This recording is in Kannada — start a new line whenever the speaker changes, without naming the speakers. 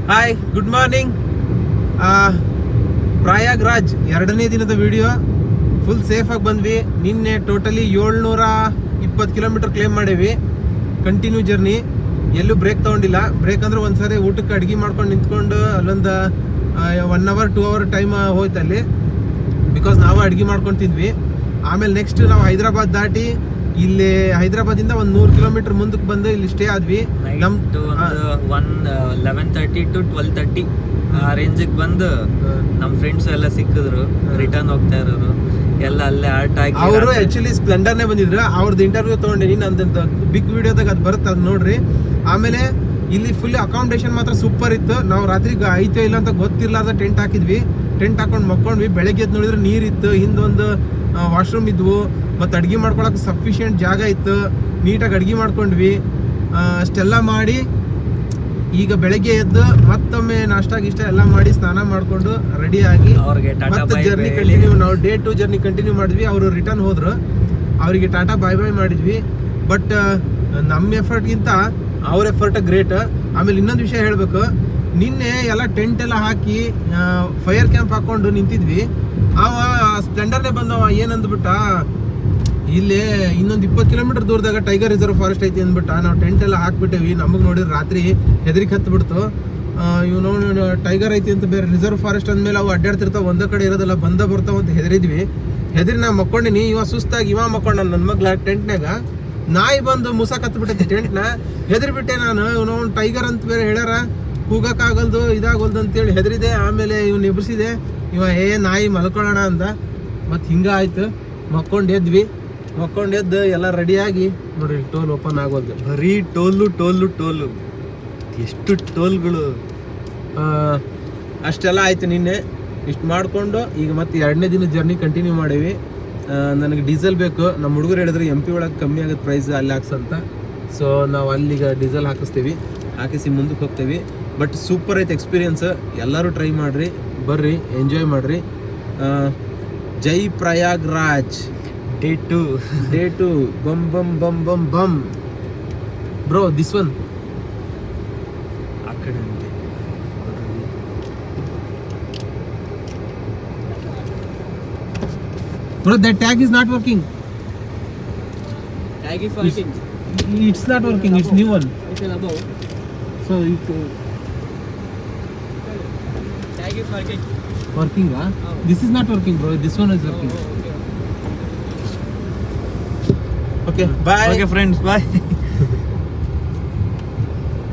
Hi, good morning. ಪ್ರಯಾಗ್ರಾಜ್ 2ನೇ ದಿನದ ವಿಡಿಯೋ. ಫುಲ್ ಸೇಫಾಗಿ ಬಂದ್ವಿ. ನಿನ್ನೆ ಟೋಟಲಿ 720 ಕಿಲೋಮೀಟರ್ ಕ್ಲೇಮ್ ಮಾಡೀವಿ. ಕಂಟಿನ್ಯೂ ಜರ್ನಿ, ಎಲ್ಲೂ ಬ್ರೇಕ್ ತೊಗೊಂಡಿಲ್ಲ. ಬ್ರೇಕ್ ಅಂದ್ರೆ ಒಂದ್ಸರಿ ಊಟಕ್ಕೆ ಅಡುಗೆ ಮಾಡ್ಕೊಂಡು ನಿಂತ್ಕೊಂಡು ಅಲ್ಲೊಂದು 1 hour 2 hour ಟೈಮ್ ಹೋಯ್ತು ಅಲ್ಲಿ, ಬಿಕಾಸ್ ನಾವು ಅಡುಗೆ ಮಾಡ್ಕೊಂಡು ತಿಂದ್ವಿ. ಆಮೇಲೆ ನೆಕ್ಸ್ಟ್ ನಾವು ಹೈದರಾಬಾದ್ ದಾಟಿ ಇಲ್ಲಿ ಹೈದರಾಬಾದಿಂದ ಒಂದು 100 ಕಿಲೋಮೀಟರ್ ಮುಂದಕ್ಕೆ ಬಂದು ಇಲ್ಲಿ ಸ್ಟೇ ಆದ್ವಿ.
ನಮ್ದು 11:30 to 12:30 ಆ ರೇಂಜಿಗೆ ಬಂದು ನಮ್ಮ ಫ್ರೆಂಡ್ಸ್ ಎಲ್ಲ ಸಿಕ್ಕಿದ್ರು. ರಿಟರ್ನ್ ಹೋಗ್ತಾ ಇರೋರು ಎಲ್ಲ ಅಲ್ಲೇ ಆಲ್ಟ್ ಆಗಿ.
ಅವರು ಆಕ್ಚುಲಿ ಸ್ಪ್ಲೆಂಡರ್ನೇ ಬಂದಿದ್ರು. ಅವ್ರದ್ದು ಇಂಟರ್ವ್ಯೂ ತೊಗೊಂಡಿನಿ, ನಂದು ಬಿಗ್ ವಿಡಿಯೋದಾಗ ಅದು ಬರುತ್ತೆ, ಅದು ನೋಡ್ರಿ. ಆಮೇಲೆ ಇಲ್ಲಿ ಫುಲ್ ಅಕಾಮಿಡೇಷನ್ ಮಾತ್ರ ಸೂಪರ್ ಇತ್ತು. ನಾವು ರಾತ್ರಿ ಐತೋ ಇಲ್ಲ ಅಂತ ಗೊತ್ತಿರ್ಲಾರ್ದ ಟೆಂಟ್ ಹಾಕಿದ್ವಿ. ಟೆಂಟ್ ಹಾಕೊಂಡು ಮಕ್ಕೊಂಡ್ವಿ. ಬೆಳಗ್ಗೆ ಎದ್ದು ನೋಡಿದ್ರೆ ನೀರಿತ್ತು, ಹಿಂದೊಂದು ವಾಶ್ರೂಮ್ ಇದ್ವು, ಮತ್ತು ಅಡುಗೆ ಮಾಡ್ಕೊಳಕ್ಕೆ ಸಫಿಷಿಯೆಂಟ್ ಜಾಗ ಇತ್ತು. ನೀಟಾಗಿ ಅಡುಗೆ ಮಾಡ್ಕೊಂಡ್ವಿ. ಅಷ್ಟೆಲ್ಲ ಮಾಡಿ ಈಗ ಬೆಳಗ್ಗೆ ಎದ್ದು ಮತ್ತೊಮ್ಮೆ ನಾಷ್ಟ ಗಿಷ್ಟ ಎಲ್ಲ ಮಾಡಿ ಸ್ನಾನ ಮಾಡಿಕೊಂಡು ರೆಡಿಯಾಗಿ ಮತ್ತೆ ಜರ್ನಿ ಕಂಟಿನ್ಯೂ. ನಾವು Day 2 ಜರ್ನಿ ಕಂಟಿನ್ಯೂ ಮಾಡಿದ್ವಿ. ಅವರು ರಿಟರ್ನ್ ಹೋದ್ರು, ಅವರಿಗೆ ಟಾಟಾ ಬಾಯ್ ಬಾಯ್ ಮಾಡಿದ್ವಿ. ಬಟ್ ನಮ್ಮ ಎಫರ್ಟ್ಗಿಂತ ಅವ್ರ ಎಫರ್ಟ್ ಗ್ರೇಟ್. ಆಮೇಲೆ ಇನ್ನೊಂದು ವಿಷಯ ಹೇಳಬೇಕು, ನಿನ್ನೆ ಎಲ್ಲ ಟೆಂಟ್ ಎಲ್ಲ ಹಾಕಿ ಫೈರ್ ಕ್ಯಾಂಪ್ ಹಾಕೊಂಡು ನಿಂತಿದ್ವಿ. ಅವ ಸ್ಪ್ಲೆಂಡರ್ನೇ ಬಂದವ ಏನಂದ್ಬಿಟ್ಟ, ಇಲ್ಲಿ ಇನ್ನೊಂದು 20 ಕಿಲೋಮೀಟರ್ ದೂರದಾಗ ಟೈಗರ್ ರಿಸರ್ವ್ ಫಾರೆಸ್ಟ್ ಐತಿ ಅಂದ್ಬಿಟ್ಟ. ನಾವು ಟೆಂಟ್ ಎಲ್ಲ ಹಾಕ್ಬಿಟ್ಟೇವಿ. ನಮಗೆ ನೋಡಿದ್ರೆ ರಾತ್ರಿ ಹೆದರಿಕೆ ಹತ್ಬಿಡ್ತು. ಇವ್ ಟೈಗರ್ ಐತಿ ಅಂತ ಬೇರೆ ರಿಸರ್ವ್ ಫಾರೆಸ್ಟ್ ಅಂದಮೇಲೆ ಅವು ಅಡ್ಡಾಡ್ತಿರ್ತಾವ, ಒಂದೇ ಕಡೆ ಇರೋದಲ್ಲ, ಬರ್ತಾವ ಅಂತ ಹೆದರಿದ್ವಿ. ನಾ ಮಕ್ಕೊಂಡಿನಿ. ಇವ ಸುಸ್ತಾಗಿ ಇವ ಮಕ್ಕೊಂಡ ನನ್ನ ಮಗ್ಲ ಟೆಂಟ್ನಾಗ. ನಾಯಿ ಬಂದು ಮುಸಾಕ್ ಹತ್ಬಿಟ್ಟೈತಿ ಟೆಂಟ್ನ. ಹೆದರ್ಬಿಟ್ಟೆ ನಾನು. ಇವನು ಟೈಗರ್ ಅಂತ ಬೇರೆ ಹೇಳ್ಯಾರ, ಕೂಗಕ್ಕಾಗಲ್ದು ಇದಾಗಲ್ದು ಅಂತೇಳಿ ಹೆದರಿದೆ. ಆಮೇಲೆ ಇವ್ನು ಎಬ್ಬಿಸಿದೆ. ಇವ ನಾಯಿ ಮಲ್ಕೊಳ್ಳೋಣ ಅಂದ. ಮತ್ತು ಹಿಂಗೆ ಆಯ್ತು. ಮಕ್ಕೊಂಡೆದ್ದು ಎಲ್ಲ ರೆಡಿಯಾಗಿ ನೋಡ್ರಿ, ಟೋಲ್ ಓಪನ್ ಆಗೋದು.
ಬರೀ ಟೋಲು ಎಷ್ಟು ಟೋಲ್ಗಳು.
ಅಷ್ಟೆಲ್ಲ ಆಯ್ತು ನಿನ್ನೆ. ಇಷ್ಟು ಮಾಡಿಕೊಂಡು ಈಗ ಮತ್ತೆ 2ನೇ ದಿನ ಜರ್ನಿ ಕಂಟಿನ್ಯೂ ಮಾಡೀವಿ. ನನಗೆ ಡೀಸೆಲ್ ಬೇಕು. ನಮ್ಮ ಹುಡುಗರು ಹೇಳಿದ್ರೆ MP ಒಳಗೆ ಕಮ್ಮಿ ಆಗುತ್ತೆ ಪ್ರೈಸ್ ಅಲ್ಲಿ ಹಾಕ್ಸಂತ. ಸೊ ನಾವು ಅಲ್ಲಿಗ ಡೀಸೆಲ್ ಹಾಕಿಸಿ ಮುಂದಕ್ಕೆ ಹೋಗ್ತೀವಿ. ಬಟ್ ಸೂಪರ್ ಐತೆ ಎಕ್ಸ್ಪೀರಿಯನ್ಸ್. ಎಲ್ಲರೂ ಟ್ರೈ ಮಾಡಿರಿ, ಬರ್ರಿ, ಎಂಜಾಯ್ ಮಾಡಿರಿ. ಜೈ ಪ್ರಯಾಗ್ರಾಜ್
Day 2
ಬಮ್ ಬಮ್ ಬಮ್ ಬಮ್ ಬಮ್ ಬ್ರೋ. ದಿಸ್ ಒನ್
ಆ ಕಡೆ
bro, that tag is not working.
Tag is working.
It's not working. It's new one.
It's above.
So it
Tag is working.
Working, huh?
Oh.
This is not working, bro. This one is working.
Okay.
Okay, bye.
Okay friends, bye.